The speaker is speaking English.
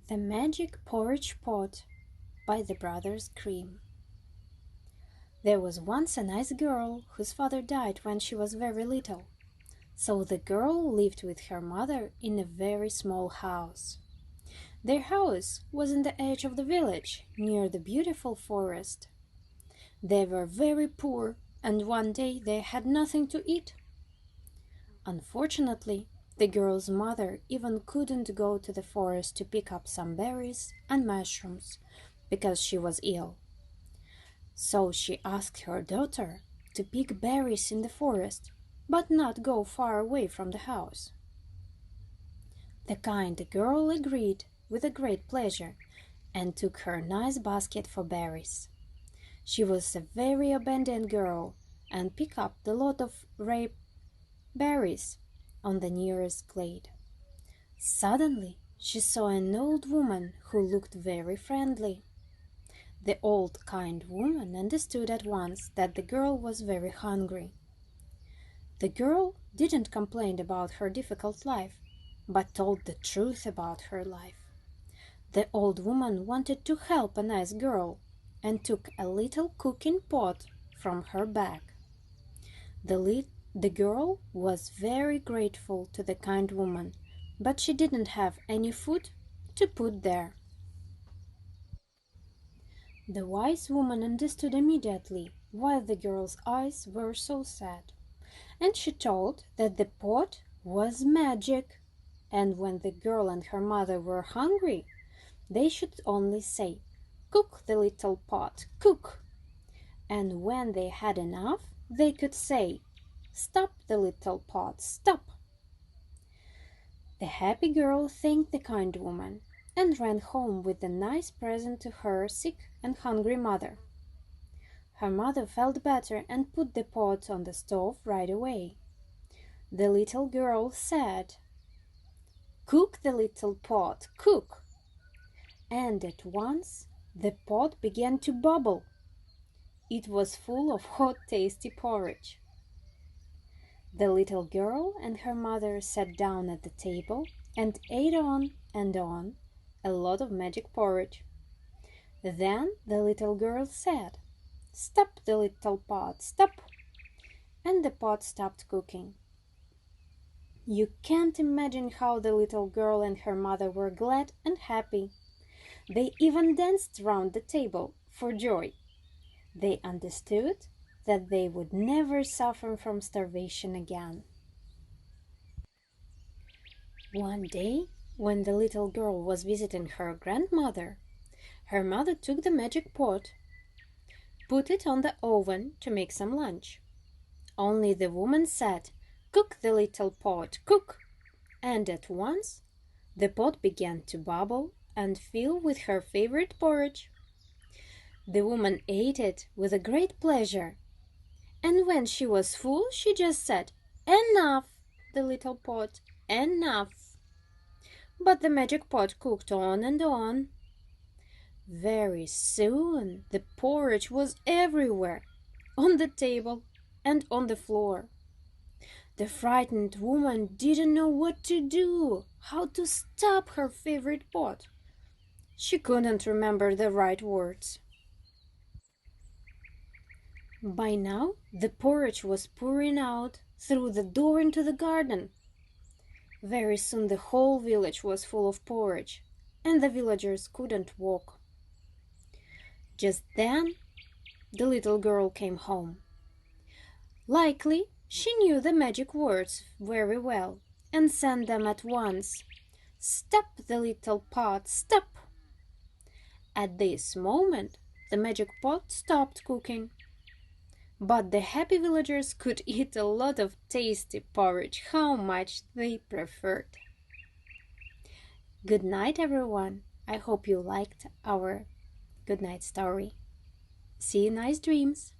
The Magic Porridge Pot by the Brothers Grimm. There was once a nice girl whose father died when she was very little. So the girl lived with her mother in a very small house. Their house was in the edge of the village, near the beautiful forest. They were very poor, and one day they had nothing to eat. Unfortunately, the girl's mother even couldn't go to the forest to pick up some berries and mushrooms because she was ill. So she asked her daughter to pick berries in the forest, but not go far away from the house. The kind girl agreed with a great pleasure and took her nice basket for berries. She was a very obedient girl and picked up a lot of ripe berries on the nearest glade. Suddenly, she saw an old woman who looked very friendly. The old kind woman understood at once that the girl was very hungry. The girl didn't complain about her difficult life, but told the truth about her life. The old woman wanted to help a nice girl and took a little cooking pot from her bag. The girl was very grateful to the kind woman, but she didn't have any food to put there. The wise woman understood immediately why the girl's eyes were so sad, and she told that the pot was magic, and when the girl and her mother were hungry, they should only say, "Cook the little pot, cook!" And when they had enough, they could say, "Stop the little pot, stop!" The happy girl thanked the kind woman and ran home with a nice present to her sick and hungry mother. Her mother felt better and put the pot on the stove right away. The little girl said, "Cook the little pot, cook!" And at once the pot began to bubble. It was full of hot, tasty porridge. The little girl and her mother sat down at the table and ate on and on a lot of magic porridge. Then the little girl said, "Stop the little pot, stop!" And the pot stopped cooking. You can't imagine how the little girl and her mother were glad and happy. They even danced round the table for joy. They understood that they would never suffer from starvation again. One day, when the little girl was visiting her grandmother, her mother took the magic pot, put it on the oven to make some lunch. Only the woman said, "Cook the little pot, cook!" And at once the pot began to bubble and fill with her favorite porridge. The woman ate it with a great pleasure, and when she was full, she just said, "Enough, the little pot, enough." But the magic pot cooked on and on. Very soon the porridge was everywhere, on the table and on the floor. The frightened woman didn't know what to do, how to stop her favorite pot. She couldn't remember the right words. By now, the porridge was pouring out through the door into the garden. Very soon the whole village was full of porridge, and the villagers couldn't walk. Just then, the little girl came home. Likely, she knew the magic words very well and sang them at once. "Stop the little pot, stop!" At this moment, the magic pot stopped cooking. But the happy villagers could eat a lot of tasty porridge, how much they preferred. Good night, everyone. I hope you liked our good night story. See you, nice dreams.